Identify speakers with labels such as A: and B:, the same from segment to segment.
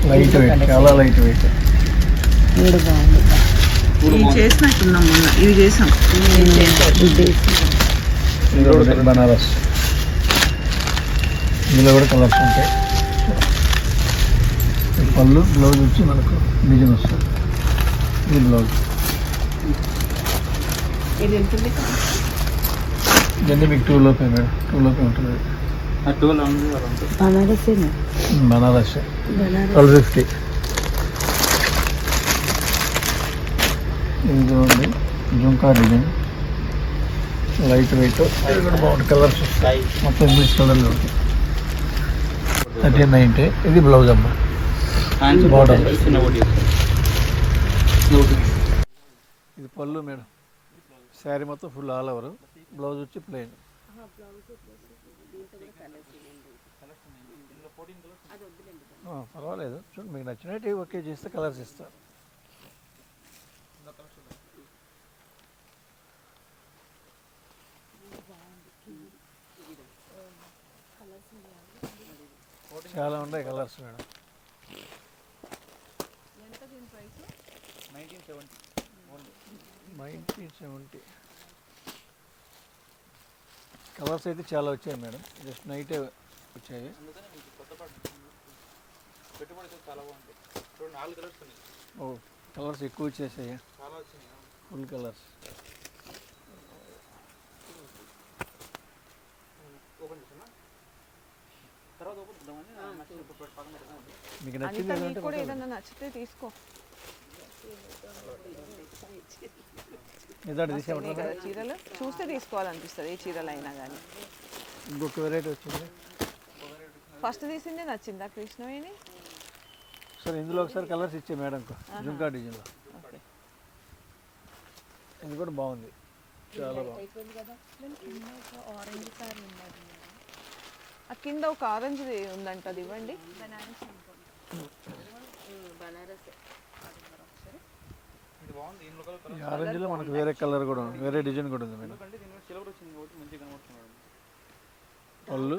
A: Light weight, చాలా light weight.
B: ఇవి చేసినట్టున్నాం మొన్న, ఇవి చేసాం.
A: బనారస్, ఇందులో కూడా కలర్స్ ఉంటాయి. పళ్ళు, బ్లౌజ్ వచ్చి మనకు డిజైన్ వస్తుంది. ఇది బ్లౌజ్. ఇవన్నీ మీకు 2 లోపే మేడం, 2 లోపే ఉంటుంది. బనారస్ 1250. ఇది చూడండి, జుంకా డిజైన్, లైట్ వెయిట్, ఇది కూడా బాగుంటుంది. కలర్స్ వస్తాయి, మొత్తం ఇంగ్లీష్ కలర్లో ఉంటుంది. 1390. ఇది బ్లౌజ్ అమ్మ. బార్డర్. ఇది పళ్ళు మేడం. శారీ మొత్తం ఫుల్ ఆల్ ఓవర్. బ్లౌజ్ వచ్చి ప్లెయిన్. పర్వాలేదు, చూడండి మీకు నచ్చినట్టు ఓకే చేస్తే కలర్స్ ఇస్తారు. చాలా ఉన్నాయి కలర్స్ మేడం. 1970. కలర్స్ అయితే చాలా వచ్చాయి మేడం, జస్ట్ నైటే వచ్చాయి. ఓ, కలర్స్ ఎక్కువ వచ్చేసాయి, ఫుల్ కలర్స్. మీకు నచ్చింది
B: ఏదైనా నచ్చితే తీసుకో. చీరలు చూస్తే తీసుకోవాలనిపిస్తుంది, ఏ చీరలు అయినా కానీ.
A: ఇంకొక వెరైటీ వచ్చింది,
B: ఫస్ట్ తీసిందే నచ్చిందా కృష్ణవేణి?
A: సరే, ఇందులో ఒకసారి కలర్స్ ఇచ్చే మేడం, జుంకా డిజైన్లో. ఇది కూడా బాగుంది, చాలా బాగుంది.
B: ఆ కింద ఒక ఆరెంజ్ ఉందంట, అది ఇవ్వండి.
A: ఈ ఆరెంజ్లో మనకు వేరే కలర్ కూడా ఉంది, వేరే డిజైన్ కూడా ఉంది మేడం. పళ్ళు,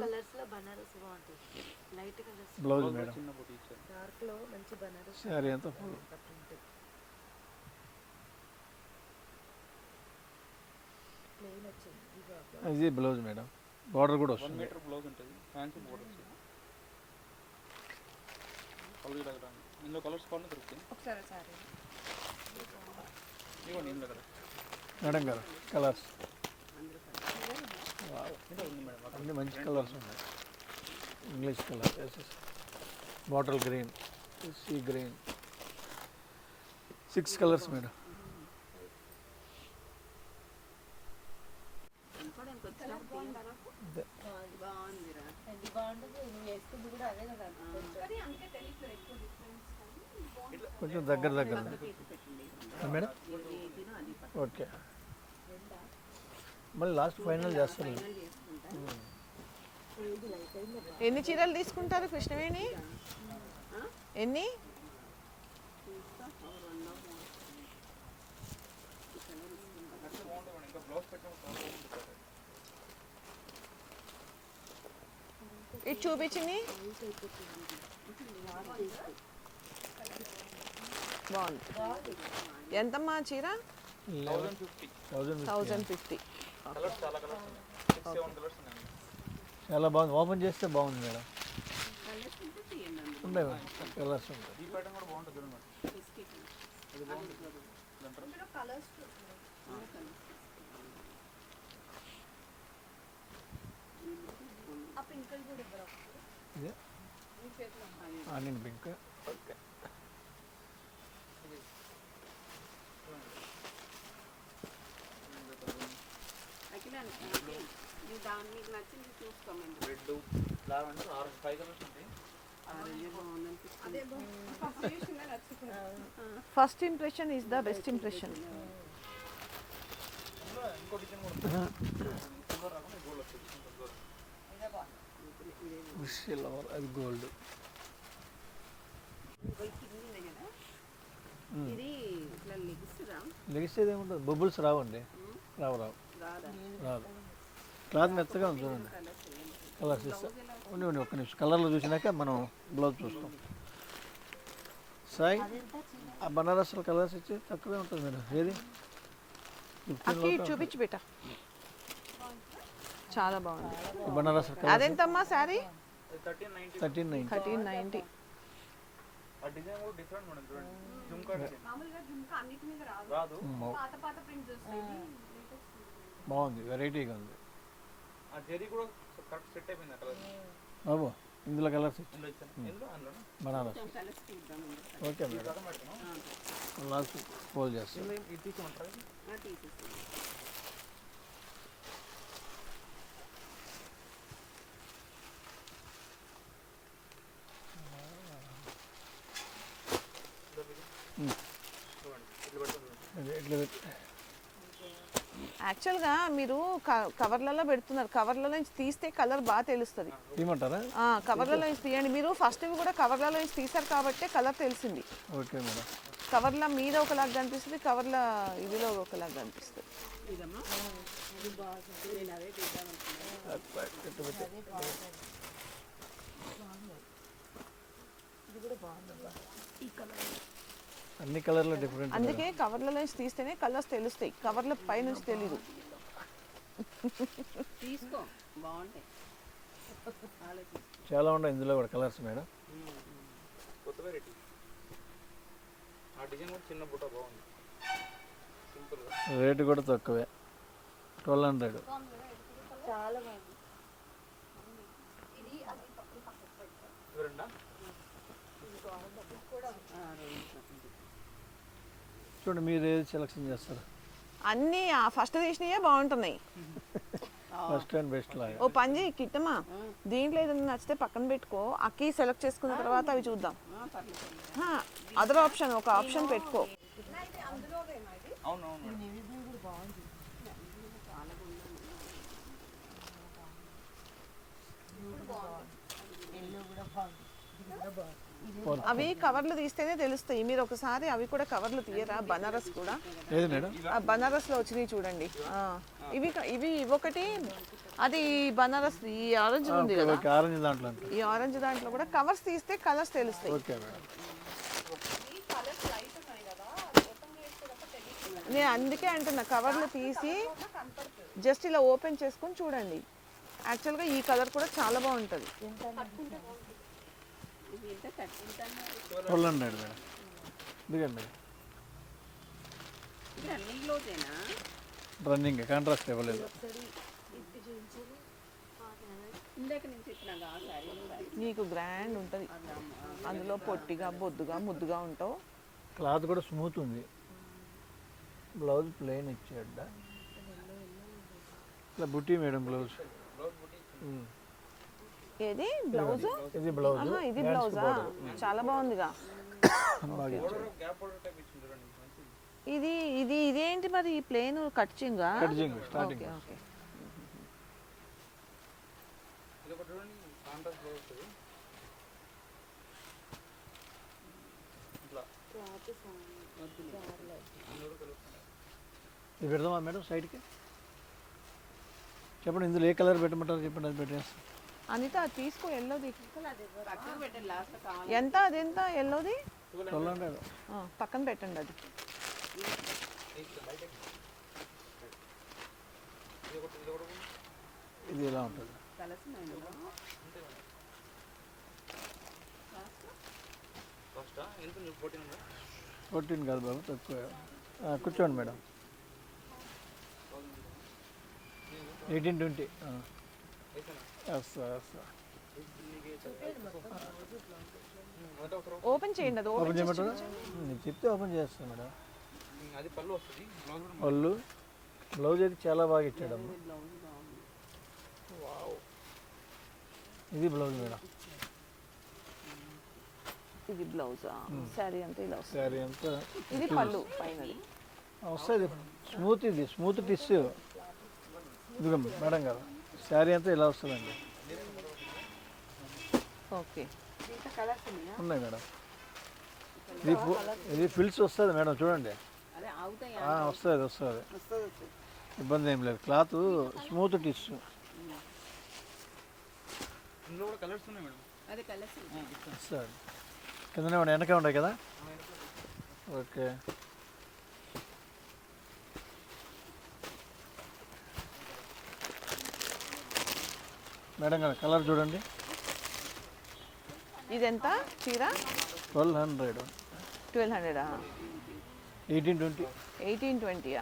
A: బ్లౌజ్ మేడం, శారీ అంతా ఫుల్. ఇది బ్లౌజ్ మేడం, బార్డర్ కూడా వస్తుంది. మేడం గారు కలర్స్ అన్ని మంచి కలర్స్ ఉన్నాయి. English colour, bottle green, sea green, 6 colours madam. కొంచెం దగ్గర మేడం. ఓకే, మళ్ళీ లాస్ట్ ఫైనల్ చేస్తారు.
B: ఎన్ని చీరలు తీసుకుంటారు కృష్ణవేణి? ఎన్ని? ఇది చూపించింది బాగుంది. ఎంతమ్మా చీర? 1050.
A: చాలా బాగుంది, ఓపెన్ చేస్తే బాగుంది మేడం. ఉంటాయి కలర్స్ ఉంటాయి. Onion pink. Okay,
B: first impression is the best impression.
A: అది గోల్డ్. లెగిస్తే ఏముంటుంది, బబుల్స్ రావండి. రావు. క్లాత్ మెత్తగా ఉంది చూడండి. కలర్స్ ఇస్తా ఉండి ఒక్క నిమిషం. కలర్లో చూసినాక మనం బ్లౌజ్ చూస్తాం. సాయి ఆ బనారస్లో కలర్స్ ఇచ్చి తక్కువే ఉంటుంది మేడం. ఏది
B: అక్కి ఇటు చూపించు బేట. చాలా బాగుంది.
A: ఈ బనారస్
B: అదెంతమ్మా శారీ?
A: 1390.
B: 1390.
A: బాగుంది, వెరైటీగా ఉంది బాబు. ఇందులో colours Banaras. Okay madam, last fold చేస్తాం.
B: యాక్చువల్గా మీరు కవర్లలో పెడుతున్నారు, కవర్లలో నుంచి తీస్తే కలర్ బాగా తెలుస్తుంది.
A: తీయమంటారా?
B: కవర్లలో నుంచి తీయండి. మీరు ఫస్ట్ ఇవి కూడా కవర్లలో నుంచి తీసారు కాబట్టి కలర్ తెలిసింది.
A: Okay madam.
B: కవర్ల మీద ఒకలాగా కనిపిస్తుంది, కవర్ల ఇదిలో ఒకలాగా కనిపిస్తుంది.
A: అన్ని కలర్లు డిఫరెంట్.
B: అందుకే కవర్ల నుంచి తీస్తేనే కలర్స్ తెలుస్తాయి, కవర్ల పై నుంచి తెలీదు.
A: చాలా ఉన్నాయి ఇందులో కూడా కలర్స్ మేడం. రేటు కూడా తక్కువే, 1200. చూడండి మీరు ఏది సెలెక్షన్ చేస్తారు?
B: అన్నీ ఫస్ట్ తీసినవే బాగుంటున్నాయి.
A: ఫస్ట్ అండ్ బెస్ట్ లాగా.
B: ఓ పని చేయి కిట్టమా, దీంట్లో ఏదైనా నచ్చితే పక్కన పెట్టుకో, అక్కి సెలెక్ట్ చేసుకున్న తర్వాత అవి చూద్దాం. అదర్ ఆప్షన్, ఒక ఆప్షన్ పెట్టుకో. అవి కవర్లు తీస్తేనే తెలుస్తాయి. మీరు ఒకసారి అవి కూడా కవర్లు తీయరా? బనారస్ కూడా బనారస్ లో వచ్చినాయి చూడండి. ఇవి ఇవి ఒకటి, అది బనారస్. ఈ ఆరెంజ్ ఉంది కదా, ఈ ఆరెంజ్ దాంట్లో కూడా కవర్స్ తీస్తే కలర్స్ తెలుస్తాయి. నేను అందుకే అంటున్నా, కవర్లు తీసి జస్ట్ ఇలా ఓపెన్ చేసుకొని చూడండి. యాక్చువల్గా ఈ కలర్ కూడా చాలా బాగుంటుంది.
A: 1200 మేడం. ఇదిగండి రన్నింగ్, కాంట్రాస్ట్ ఇవ్వలేదు.
B: నీకు గ్రాండ్ ఉంటుంది, అందులో పొట్టిగా బొద్దుగా ముద్దుగా ఉంటావు.
A: క్లాత్ కూడా స్మూత్ ఉంది. బ్లౌజ్ ప్లెయిన్ ఇచ్చాడ, ఇట్లా బుట్టి మేడం బ్లౌజ్.
B: ఏది బ్లౌజ్?
A: ఇది బ్లౌజ్.
B: ఇది బ్లౌజా? చాలా బాగుందిగా. ఇది ఇది ఇదేంటి మరి? Plain cutting
A: starting. ఇది పెడదామా మేడం సైడ్కి? చెప్పండి ఇందులో ఏ కలర్ పెట్టమంటారు చెప్పండి, అది పెట్టేస్తాం.
B: అనిత తీసుకో, ఎల్లోది ఎంత? అదెంత ఎల్లోది?
A: 1200.
B: పక్కన పెట్టండి అది.
A: ఇది ఎలా ఉంటుంది? 14 కాదు బాబు, తక్కువ. కూర్చోండి మేడం. 1820.
B: ఓపెన్ చేయండి. అది
A: ఓపెన్ చేయమంటారా? నేను చెప్తే ఓపెన్ చేస్తాను మేడం. పళ్ళు, బ్లౌజ్ అయితే చాలా బాగా ఇచ్చాడు. ఇది బ్లౌజ్ మేడం.
B: ఇది బ్లౌజా? శారీ అంతా ఇలా వస్తుంది.
A: శారీ అంతా
B: ఇది పళ్ళు పైన
A: వస్తుంది. స్మూత్, ఇది స్మూత్ టిష్యూ. ఇదిగో మేడం గారు, శారీ అంతా ఇలా వస్తుందండి.
B: ఓకే,
A: ఉన్నాయి మేడం. ఇది ఫిల్స్ వస్తుంది మేడం, చూడండి. వస్తుంది. ఇబ్బంది ఏం లేదు. Cloth smooth tissue. కిందనే ఉన్నాయి, వెనకే ఉన్నాయి కదా. ఓకే, మేడం గారు కలర్ చూడండి.
B: ఇది ఎంత చీర?
A: 1200.
B: 1200.
A: 1820.
B: 1820.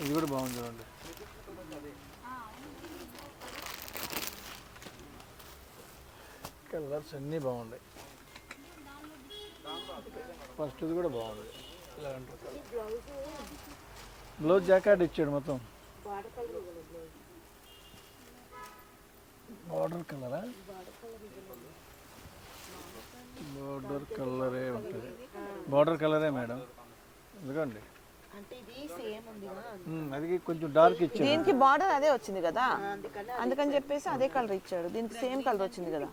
A: ఇది కూడా బాగుంది చూడండి. కలర్స్ అన్నీ బాగున్నాయి. ఫస్ట్ ఇది కూడా బాగుంది. బ్లౌజ్ జాకెట్ ఇచ్చాడు మొత్తం. బార్డర్ కలరా? బార్డర్ కలరే ఉంటుంది. బార్డర్ కలరే మేడం, ఎందుకండి అది కొంచెం డార్క్ ఇచ్చాడు.
B: దీనికి బార్డర్ అదే వచ్చింది కదా, అందుకని చెప్పేసి అదే కలర్ ఇచ్చాడు. దీనికి సేమ్ కలర్ వచ్చింది కదా,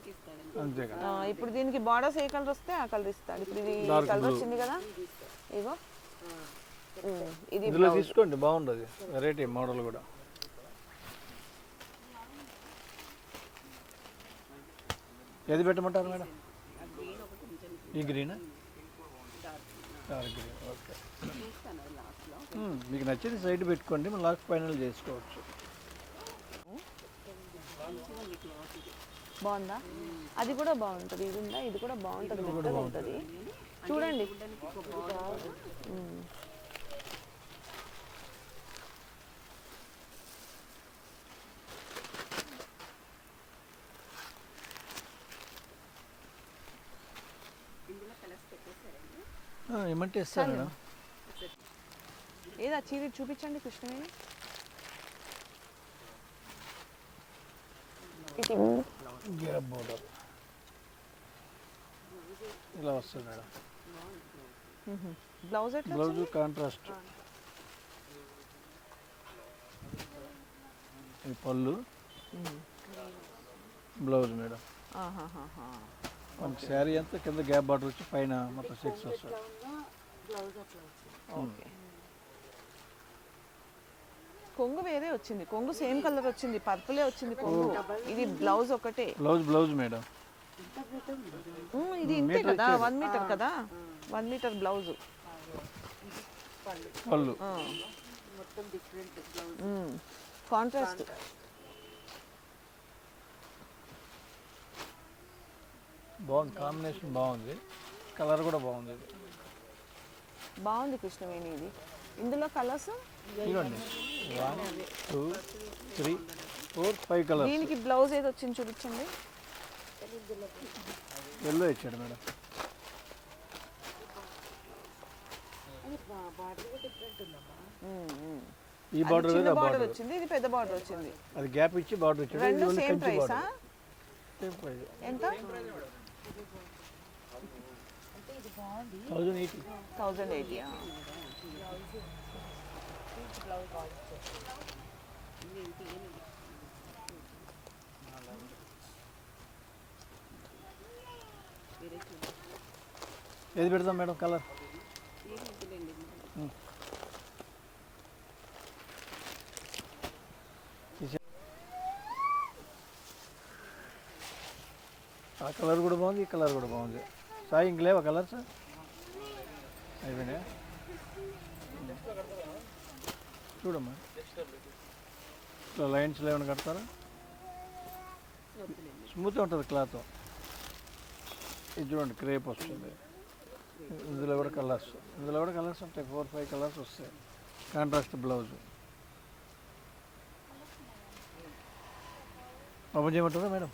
A: అంతే కదా.
B: ఇప్పుడు దీనికి బార్డర్స్ ఏ కలర్ వస్తే ఆ కలర్ ఇస్తాడు. ఇప్పుడు ఇది కలర్ వచ్చింది కదా, ఇగో ఇది
A: ఇందులో తీసుకోండి, బాగుంటుంది వెరైటీ మోడల్ కూడా. ఏది పెట్టమంటారు మేడం? ఈ గ్రీనా? Dark green. ఓకే, మీకు నచ్చింది సైడ్ పెట్టుకోండి, మనం లాస్ట్ ఫైనల్ చేసుకోవచ్చు.
B: బాగుందా? అది కూడా బాగుంటుంది. ఇది ఉందా? ఇది కూడా బాగుంటుంది, మెత్తగా ఉంటుంది చూడండి.
A: ఏమంటే ఇస్తాను మేడం.
B: ఏదా చీర చూపించండి కృష్ణవేణి.
A: గ్యాప్ బోర్డర్ ఇలా వస్తుంది మేడం.
B: బ్లౌజ్ ఎట్లా?
A: Blouse contrast. ఈ పళ్ళు, బ్లౌజ్ మేడం. మనకి శారీ అంతా కింద గ్యాప్ బార్డర్ వచ్చి పైన మొత్తం 6 వస్తుంది.
B: ఓకే, కొంగు వేరే వచ్చింది. కొంగు సేమ్ కలర్ వచ్చింది, పర్పులే వచ్చింది కొంగు. ఇది బ్లౌజ్ ఒకటే.
A: Blouse madam.
B: ఇది ఇంతే కదా, 1 మీటర్ కదా, 1 మీటర్ బ్లౌజ్.
A: పళ్ళు
B: కాంట్రాస్ట్.
A: బాగుంది, కాంబినేషన్ బాగుంది, కలర్ కూడా బాగుంది.
B: బాగుంది కృష్ణవేణి ఇది. ఇందులో కలర్స్
A: ఇవ్వండి, 1 2 3 4 5 కలర్స్.
B: దీనికి బ్లౌజ్ ఏది వచ్చింది చూపించండి.
A: ఎల్లో ఇచ్చాడు మేడం. ఈ బార్డర్
B: చిన్న బార్డర్ వచ్చింది, ఇది పెద్ద బార్డర్ వచ్చింది.
A: అది గ్యాప్ ఇచ్చి బార్డర్ ఇచ్చాడు.
B: రెండు సేమ్ ప్రైసా? ఎంత?
A: 1080.
B: 1080.
A: ఏది పెడతాం మేడం కలర్? ఆ కలర్ కూడా బాగుంది, ఈ కలర్ కూడా బాగుంది. సాయి ఇంక లేవా కలర్స్? అయిపోయినాయా? చూడమ్మా, ఇట్లా లైన్స్లో ఏమైనా కడతారా? స్మూత్గా ఉంటుంది క్లాత్. ఇది చూడండి, క్రేప్ వస్తుంది. ఇందులో కూడా కలర్స్ ఉంటాయి, 4-5 కలర్స్ వస్తాయి. Contrast blouse. ఓపెన్ చేయమంటారా మేడం?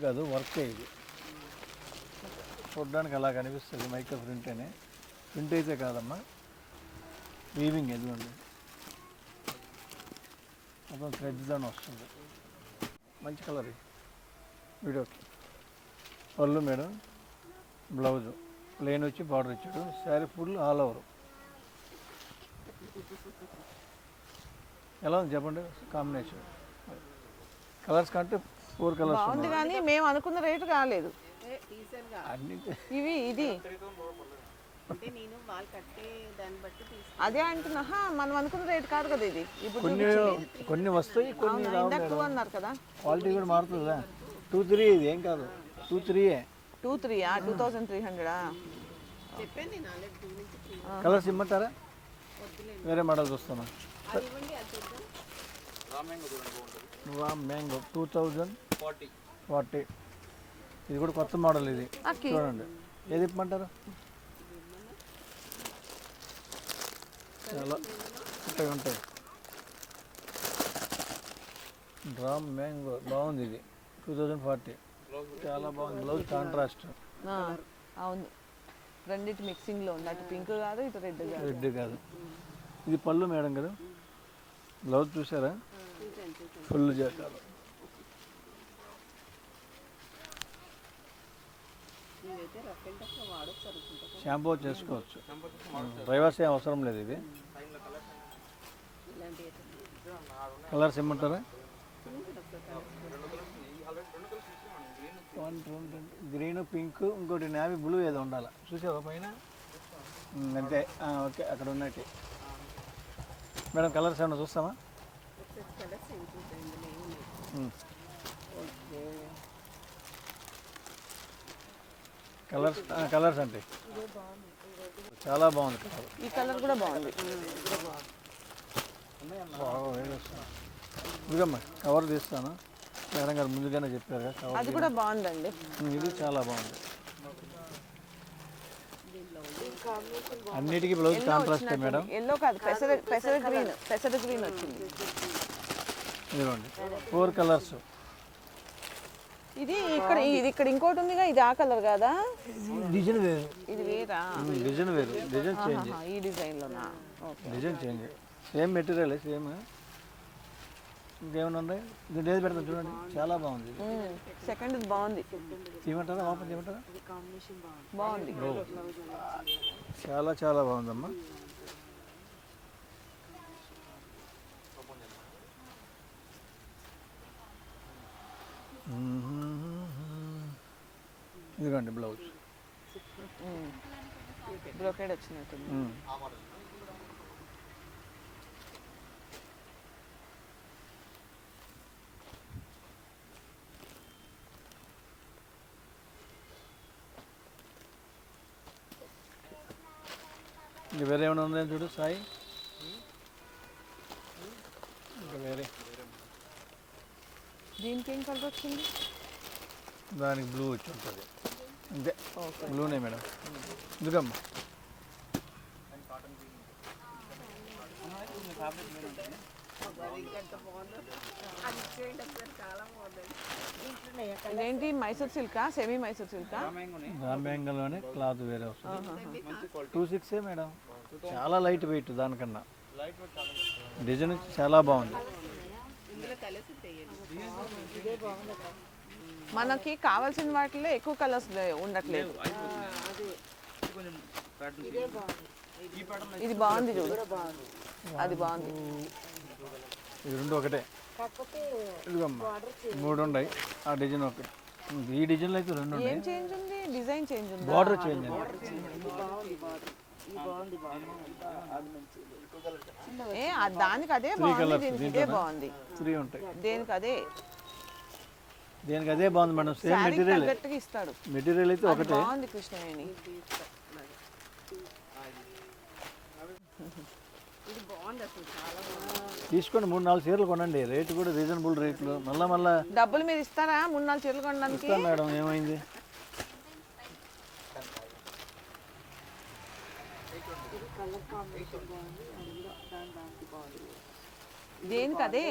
A: కాదు, వర్కే ఇది. చూడడానికి అలా కనిపిస్తుంది, మైక్రో ప్రింటేనే. ప్రింట్ అయితే కాదమ్మా, వీవింగ్. ఎదుగుండి మొత్తం థ్రెడ్స్ అని వస్తుంది. మంచి కలర్ ఇది. వీడియోకి పళ్ళు మేడం, బ్లౌజు ప్లెయిన్ వచ్చి బార్డర్ ఇచ్చాడు. Sari full all over. ఎలా ఉంది చెప్పండి కాంబినేషన్? కలర్స్ కంటే 4 కలర్స్
B: బాగుంది, కానీ మేము అనుకున్న రేటు కాలేదు.
A: అన్ని.
B: ఇది
C: అంటే నేను వాళ్ళు కట్టే దాన్ని బట్టి
B: అదే అంటున్నా మనం అనుకున్న రేట్ కాదు కదా ఇది ఇప్పుడు
A: కొన్ని వస్తాయి, కొన్ని రావు.
B: ఇందాక 2 అన్నారు కదా.
A: క్వాలిటీ కూడా మారుతుందా? 2-3 ఇది ఏం కాదు, 2-3.
B: 2-3 2300
C: చెప్పాను నేను ఆల్రెడీ 2 నుంచి 3
A: కలర్స్ ఇమ్మంటారా? వేరే మోడల్ చూస్తాను.
C: అది ఇవ్వండి, అది చూద్దాం.
A: మ్యాంగో 2040. ఇది కూడా కొత్త మోడల్ ఇది, చూడండి. ఏది ఇప్పమంటారు? చాలా ఉంటాయి. డ్రామ్ మ్యాంగో బాగుంది ఇది, 2040. చాలా బాగుంది. Blouse contrast.
B: అవును, రెండింటి మిక్సింగ్లో ఉంది. అటు పింక్ కాదు, ఇటు రెడ్
A: కాదు. ఇది పళ్ళు మేడం కదా. బ్లౌజ్ చూసారా? ఫుల్ చేస్తారు. షాంపూ చేసుకోవచ్చు, డ్రైవర్స్ ఏం అవసరం లేదు. ఇది కలర్స్ ఏమంటారా? గ్రీన్, పింక్, ఇంకోటి నేవీ బ్లూ ఏదో ఉండాలి. చూసావా పైన? అంతే, ఓకే, అక్కడ ఉన్నట్టు. మేడం కలర్స్ ఏమన్నా చూస్తామా? కలర్స్ అంటే చాలా బాగుంది కలర్.
B: ఈ కలర్ కూడా బాగుంది.
A: ఇదిగమ్మా కవర్ తీస్తాను. మేడం గారు ముందుగానే చెప్పారు కదా కవర్.
B: అది కూడా బాగుందండి.
A: ఇది చాలా బాగుంది. అన్నిటికీ బ్లౌజ్ కాంట్రాస్ట్ మేడం.
B: ఎల్లో కాదు, పెసర గ్రీన్ వచ్చింది.
A: ఇదిగోండి 4 కలర్స్.
B: ఇది ఇక్కడ ఇంకోటి ఉందిగా, ఇది ఆ కలర్ కాదా?
A: డిజైన్ వేరు.
B: ఇది వేరా?
A: డిజైన్ వేరు, డిజైన్ చేంజ్.
B: ఈ డిజైన్లోనా?
A: Design change. Same material, same. ఇంకేమైనా ఉన్నాయి? ఇది ఏది పెడతాం చూడండి, చాలా బాగుంది.
B: సెకండ్ బాగుంది.
A: ఏమంటారా? ఓపెన్ చేయమంటారా?
B: బాగుంది,
A: చాలా చాలా బాగుందమ్మా. ఇదిగోండి బ్లౌజ్.
B: బ్రోకెడ్ వచ్చినట్టుంది.
A: ఇంకా వేరే ఏమైనా ఉందని చూడు సాయి. ఇంకా వేరే
B: దీనికి ఏం కలర్ వచ్చింది?
A: దానికి బ్లూ వచ్చి ఉంటుంది అంతే. బ్లూనే మేడం. ఎందుకమ్మా?
B: ఇదేంటి, మైసూర్ సిల్కా? సెమీ మైసూర్ సిల్కా?
A: రామ్యాంగల్లోనే క్లాత్ వేరే వస్తుంది. 26 మేడం. చాలా లైట్ వెయిట్, దానికన్నా డిజైన్ చాలా బాగుంది.
B: మనకి కావాల్సిన వాటిలో ఎక్కువ కలర్స్ ఉండట్లేదు. ఇది బాగుంది చూడు, అది బాగుంది.
A: ఇది రెండు ఒకటే. ఇదిగమ్మా 3 ఉన్నాయి. ఆ డిజైన్ ఒకటి. ఈ డిజైన్లో అయితే 2 ఉన్నాయి.
B: ఏం చేంజ్ ఉంది? డిజైన్ చేంజ్ ఉంది,
A: బార్డర్ చేంజ్.
B: దానికి అదే బాగుంది, ఇదే బాగుంది.
A: 3 ఉంటాయి.
B: దేనికి అదే
A: బాగుంది మేడం. సేమ్ మెటీరియల్
B: ఇస్తాడు.
A: మెటీరియల్ అయితే ఒకటే
B: బాగుంది. కృష్ణవేణి
A: తీసుకోండి. 3-4 చీరలు కొనండి. రేటు కూడా రీజనబుల్ రేట్లు. మళ్ళా
B: డబ్బులు మీరు ఇస్తారా 3-4 చీరలు కొనడానికి?
A: ఇస్తాను మేడం. ఏమైంది?
B: దేనికి అదే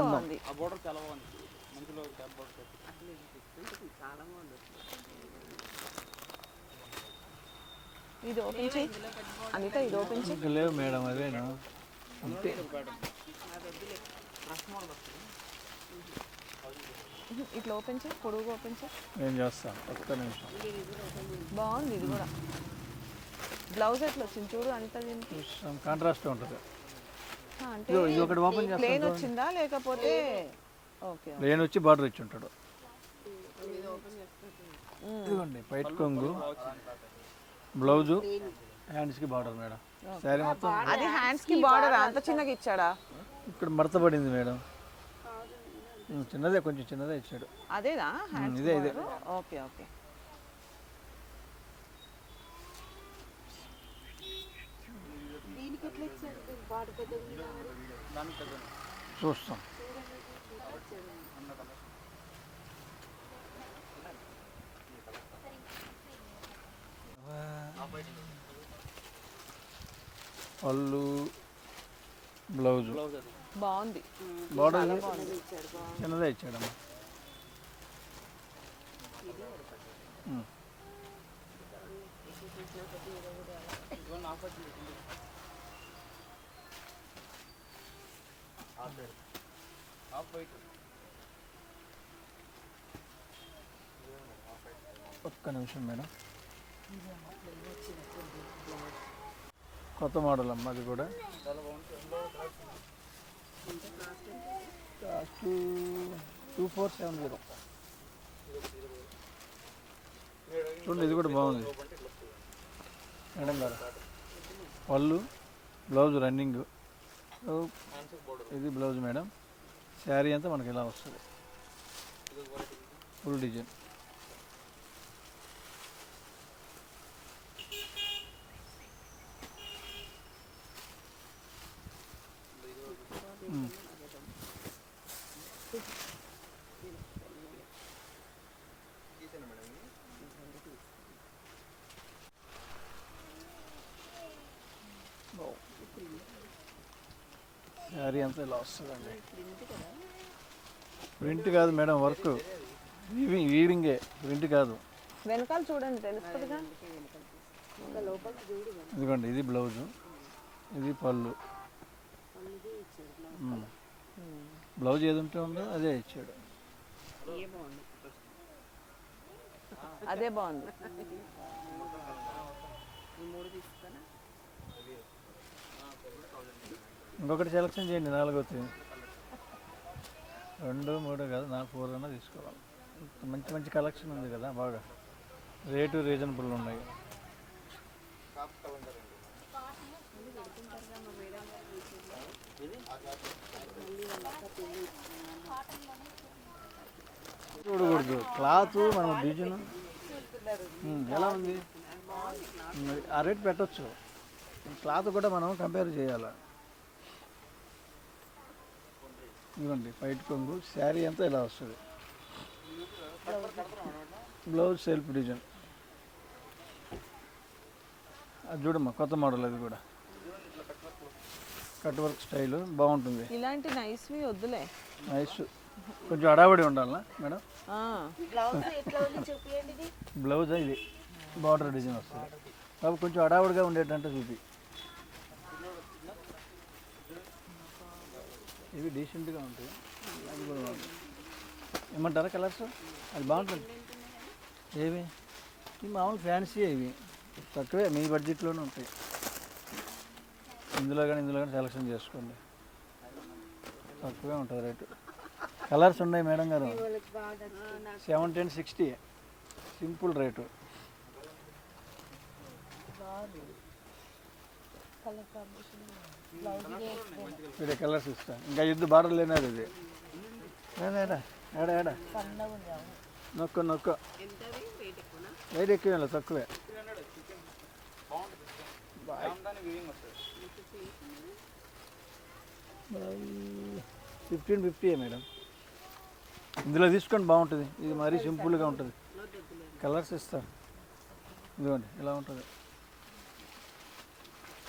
B: బాగుంది. ఇది ఓపెన్ చేయి అనిత, ఇది ఓపెన్ చేయి.
A: లేవు మేడం, అదేనా అంతే.
B: ఇట్లా ఓపెన్ చేయి, పొడుగు ఓపెన్ చేయి.
A: నేను చేస్తాను, ఒక్క నిమిషం.
B: బాగుంది ఇది కూడా. బ్లౌజ్ ఎట్లా వచ్చింది చూడు అనిత. దీనికి
A: కాంట్రాస్ట్ ఉంటుంది.
B: అంటే
A: ఇది ఒకటి ఓపెన్ చేస్తాను.
B: ప్లేన్ వచ్చిందా లేకపోతే? ఓకే,
A: ప్లేన్ వచ్చి బార్డర్ ఇచ్చి ఉంటాడు. ఇదిగోండి వైట్ కొంగు. బ్లౌజు హ్యాండ్స్కి బార్డర్ మేడం. శారీ మొత్తం
B: అది హ్యాండ్స్ కి బార్డర్ అంత చిన్నగా ఇచ్చాడా?
A: ఇక్కడ మడత పడింది మేడం. చిన్నదే, కొంచెం చిన్నదే ఇచ్చాడు.
B: అదేనా హ్యాండ్స్?
A: ఇదే ఇదే.
B: Okay okay.
A: చూస్తాం. పళ్ళు, బ్లౌజు
B: బాగుంది.
A: బార్డర్ చిన్నదే ఇచ్చాడమ్మా. ఒక్క నిమిషం మేడం. కొత్త మోడల్ అమ్మ అది కూడా. కాస్ట్ 2470. చూడండి ఇది కూడా బాగుంది మేడం గారు. పళ్ళు, బ్లౌజ్ రన్నింగ్, ఇది బ్లౌజ్ మేడం. శారీ అంతా మనకి ఇలా వస్తుంది, ఫుల్ డిజైన్. శారీ అంతా ఇలా వస్తుందండి. ప్రింట్ కాదు మేడం, వర్క్ వీవింగే, ప్రింట్ కాదు.
B: వెనకాల చూడండి తెలుస్తుందిగా.
A: ఇదిగోండి ఇది బ్లౌజు, ఇది పళ్ళు. బ్లౌజ్ ఏది ఉంటే ఉందో అదే ఇచ్చాడు.
B: అదే బాగుంది.
A: ఇంకొకటి సెలెక్షన్ చేయండి, 4వ 2, 3 కాదు, 4 అన్నా తీసుకోవాలి. మంచి మంచి కలెక్షన్ ఉంది కదా, బాగా రేటు రీజనబుల్ ఉన్నాయి. చూడకూడదు క్లాత్, మనం డిజైన్ ఎలా ఉంది ఆ రేట్ పెట్టచ్చు. క్లాత్ కూడా మనం కంపేర్ చేయాలి. ఇదిగోండి ఫైట్ కొంగు, శారీ అంతా ఇలా వస్తుంది. Blouse self design. అది చూడమ్మా కొత్త మోడల్, అది కూడా కట్ వర్క్ స్టైల్ బాగుంటుంది.
B: ఇలాంటి నైస్వి వద్దులే.
A: నైస్, కొంచెం అడావడి ఉండాలా మేడం. బ్లౌజ్ ఇది బార్డర్ డిజైన్ వస్తుంది కాబట్టి కొంచెం అడావుడిగా ఉండేటంటే చూపి. ఇవి డీసెంట్గా ఉంటాయి, అది కూడా బాగుంటుంది. ఏమంటారా కలర్స్? అది బాగుంటుంది. ఏవి ఇవి మామూలు ఫ్యాన్సీ, ఇవి తక్కువే, మీ బడ్జెట్లోనే ఉంటాయి. ఇందులో కానీ సెలెక్షన్ చేసుకోండి, తక్కువే ఉంటుంది రేటు. కలర్స్ ఉన్నాయి మేడం గారు. 1760 సింపుల్ రేటు. ఇక్కడ కలర్స్ ఇస్తా. ఇంకా ఎద్దు బార్డర్ లేనాడు ఇది. ఏడా నొక్క రేట్ ఎక్కువ, తక్కువే. 1550 మేడం. ఇందులో తీసుకోండి, బాగుంటుంది. ఇది మరీ సింపుల్గా ఉంటుంది. కలర్స్ ఇస్తారు. ఇదిగోండి ఇలా ఉంటుంది.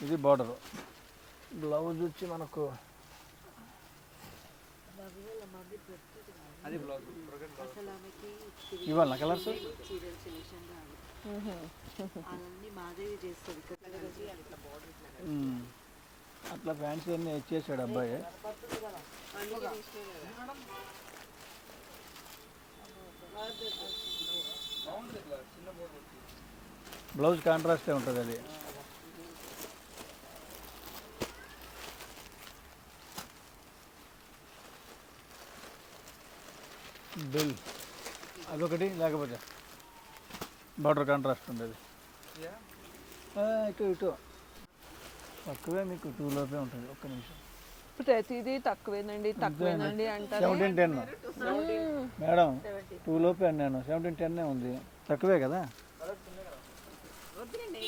A: ఇది బార్డరు. బ్లౌజ్ వచ్చి మనకు ఇవ్వాలి కలర్స్. అట్లా ఫ్యాన్సీ అన్నీ ఇచ్చేసాడు అబ్బాయి. బ్లౌజ్ కాంట్రాస్టే ఉంటుంది అది. బిల్ అదొకటి, లేకపోతే బార్డర్ కాంట్రాస్ట్ ఉండేది. ఇటు ఇటు తక్కువే, మీకు 2 లోపే ఉంటుంది. ఒక్క నిమిషం.
B: ప్రతిదీ తక్కువేనండి తక్కువేనండి అంటారు.
A: 1710 మేడం, 2 లోపే అన్నాను. 1710 ఉంది, తక్కువే కదా.
C: వద్దులేండి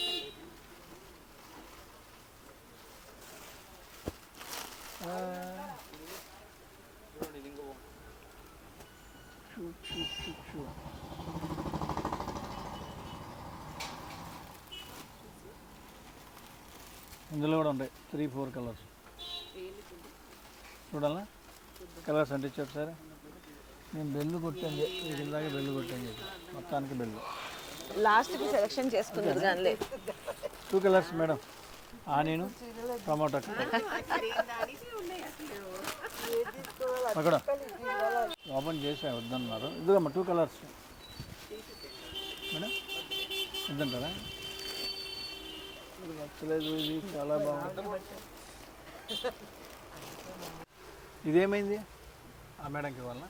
A: ఇందులో కూడా ఉంటాయి 3-4 కలర్స్. చూడాలా కలర్స్ అంటే ఇచ్చి ఒకసారి. నేను బెల్లు కొట్టాను, ఇందాక బెల్లు కొట్టాను చెప్పి మొత్తానికి బెల్లు.
B: లాస్ట్కి సెలెక్షన్ చేసుకున్నారు కానీ
A: 2 కలర్స్ మేడం, ఆనియన్ టమాటో. అక్కడ ఓపెన్ చేసా వద్దన్నారు. ఇదిగమ్మా 2 కలర్స్ మేడం, వద్దంటారా? ఇది నచ్చలేదు, ఇది చాలా బాగుంది. ఇదేమైంది ఆ మేడంకి ఇవ్వాల?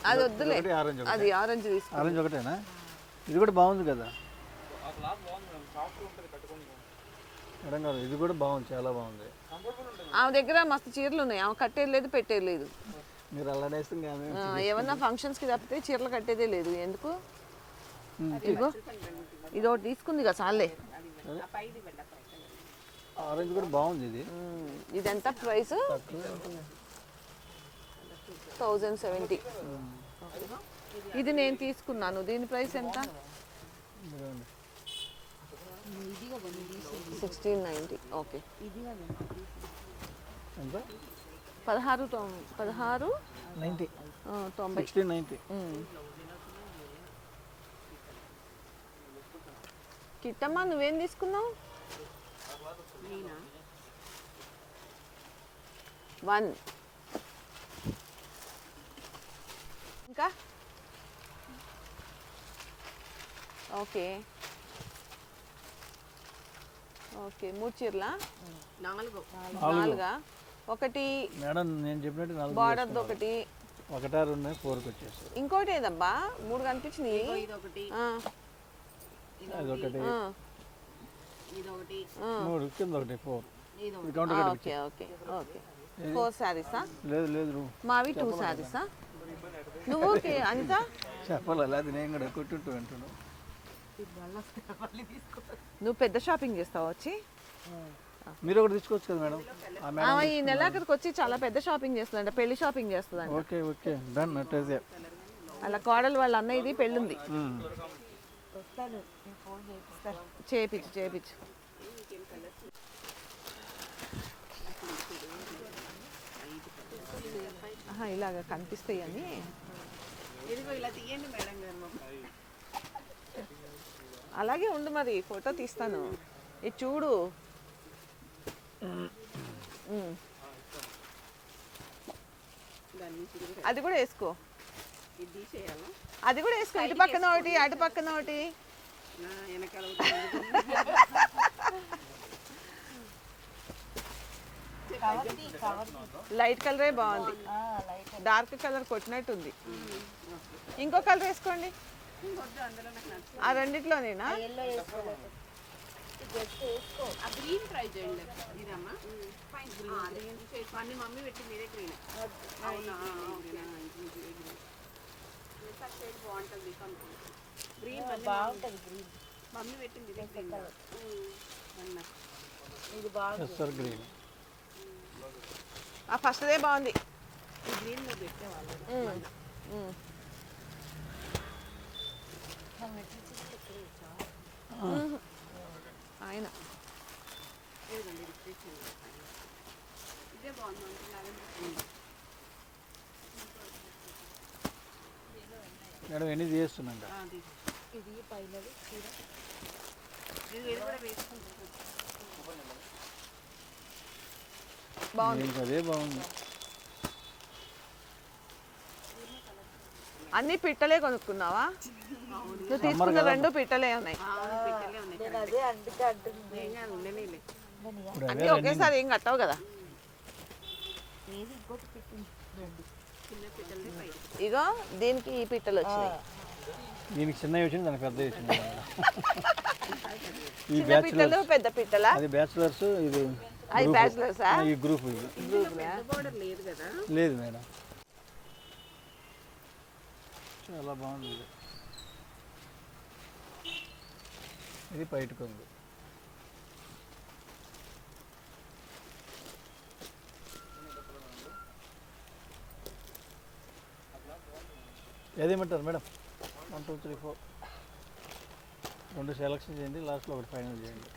B: అది వద్దులే,
A: ఆరెంజ్
B: అది ఆరెంజ్ తీసుకో.
A: ఆరెంజ్ ఒకటేనా? ఇది కూడా బాగుంది కదా మేడం గారు, ఇది కూడా బాగుంది, చాలా బాగుంది.
B: ఆమె దగ్గర మస్తు చీరలు ఉన్నాయి, ఆమె కట్టేది లేదు పెట్టేది లేదు.
A: మీరు అల్లనేస్తే
B: ఏమన్నా ఫంక్షన్స్కి తప్పితే చీరలు కట్టేదే లేదు. ఎందుకు ఇదిగో ఇది ఒకటి తీసుకుంది కదా చాలే.
A: ఆరెంజ్ కూడా బాగుంది. ఇది
B: ఇది ఎంత ప్రైస్? 1070. ఇది నేను తీసుకున్నాను, దీని ప్రైస్ ఎంత? 1690. ఓకే,
A: ఎంత?
B: 1690.
A: 1690.
B: కిట్టమ్మా నువ్వేం తీసుకున్నావు? 1 ఇంకా ఓకే ఓకే 3 చీరలా? 4 ఒకటి
A: మేడం నేను చెప్పినట్టు 4
B: బార్డర్ది ఒకటి,
A: 1 2 ఉన్నాయి, 4కి వచ్చేస్తాయి.
B: ఇంకోటి ఏదబ్బా 3 కనిపించినాయి.
C: ఇదొకటి
A: అదొకటి,
C: ఇదొకటి
A: 3 కింద ఒకటి 4.
C: ఇదొకటి.
A: ఇది కౌంటర్ కట్టి
B: ఓకే ఓకే ఓకే 4 శారీసా?
A: లేదు లేదు
B: మావి 2 శారీసా? నువ్వు ఓకే అనిత
A: చెప్పాలి, లేదు నేను కూడా కొట్టుంటూ వింటున్నాను.
B: నువ్వు పెద్ద షాపింగ్ చేస్తావు వచ్చి?
A: మీరు ఒకటి తీసుకోవచ్చు కదా మేడం. ఆ మేడం
B: ఆమె ఈ నెలాఖరికి వచ్చి చాలా పెద్ద షాపింగ్ చేస్తుందంట, పెళ్లి షాపింగ్ చేస్తుందంట.
A: ఓకే ఓకే డన్ అట్టయితే.
B: అలా కోడలు వాళ్ళ అన్నయ్యది పెళ్ళుంది, చేపించు చేపించు. ఇలాగ కనిపిస్తాయి అని.
C: ఇదిగో ఇలా తీయండి మేడం గారు.
B: అలాగే ఉండు మరి, ఫోటో తీస్తాను. ఇది చూడు. అది కూడా వేసుకో,
C: ఇది తీసేయాలా?
B: అది కూడా వేసుకో. ఇటు పక్కన ఒకటి అటు పక్కన ఒకటి.
C: వెనకాల
B: లైట్ కలరే బాగుంది, డార్క్ కలర్ కొట్టినట్టుంది. ఇంకో కలర్ వేసుకోండి. ఆ రెండిట్లోనేనా?
C: గ్రీన్ ట్రై చేయండి. ఇదమ్మా అన్ని మమ్మీ పెట్టింది, ఇదే గ్రీన్. అవునా, బాగుంటుంది. గ్రీన్ బాగుంటుంది, మమ్మీ పెట్టింది ఇదే గ్రీన్.
B: ఇది బాగుంది,
A: ఎస్ఆర్ గ్రీన్.
B: ఆ ఫస్ట్దే బాగుంది.
C: ఈ గ్రీన్ లో పెట్టేవాళ్ళు
B: ఆయన.
C: ఇదే బాగుంది.
A: మేడం ఎన్ని చేస్తున్నాంట?
C: ఇది పైన ఇది కూడా వేసుకుంటాం.
B: బాగుంది,
A: అదే బాగుంది.
B: అన్ని పిట్టలే కొనుక్కున్నావా? నువ్వు తీసుకున్న 2 పిట్టలే ఉన్నాయి. అన్నీ ఒకేసారి ఏం కట్టావు కదా. ఇగో దీనికి ఈ పిట్టలు వచ్చినాయి.
A: దీనికి చిన్నవి వచ్చింది, దానికి పెద్దవి వచ్చింది మేడం. ఈ
B: చిన్న పిట్టలు పెద్ద పిట్టలా?
A: అది బ్యాచులర్స్, ఇది
B: అది బ్యాచులర్సా?
A: ఈ గ్రూప్ ఇది
C: బోర్డర్ లేదు కదా.
A: లేదు మేడం. చాలా బాగుంది ఇది. ఇది బయట కొంగు. ఏదేమంటారు మేడం? 1 2 3 4 2 సెలక్షన్ చేయండి, లాస్ట్లో ఒకటి ఫైనల్ చేయండి.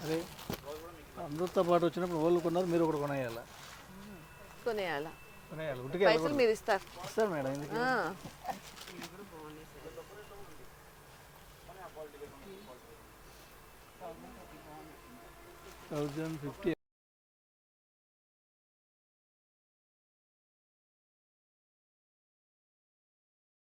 A: అదే అందరితో పాటు వచ్చినప్పుడు వాళ్ళు కొన్నారు, మీరు ఒకటి కొనేయాలి.
B: కొనేయాలా?
A: కొనేయాలి, ఉట్టికే
B: పైసలు మీరు ఇస్తారు.
A: ఇస్తారు మేడం. ఎందుకు? 1050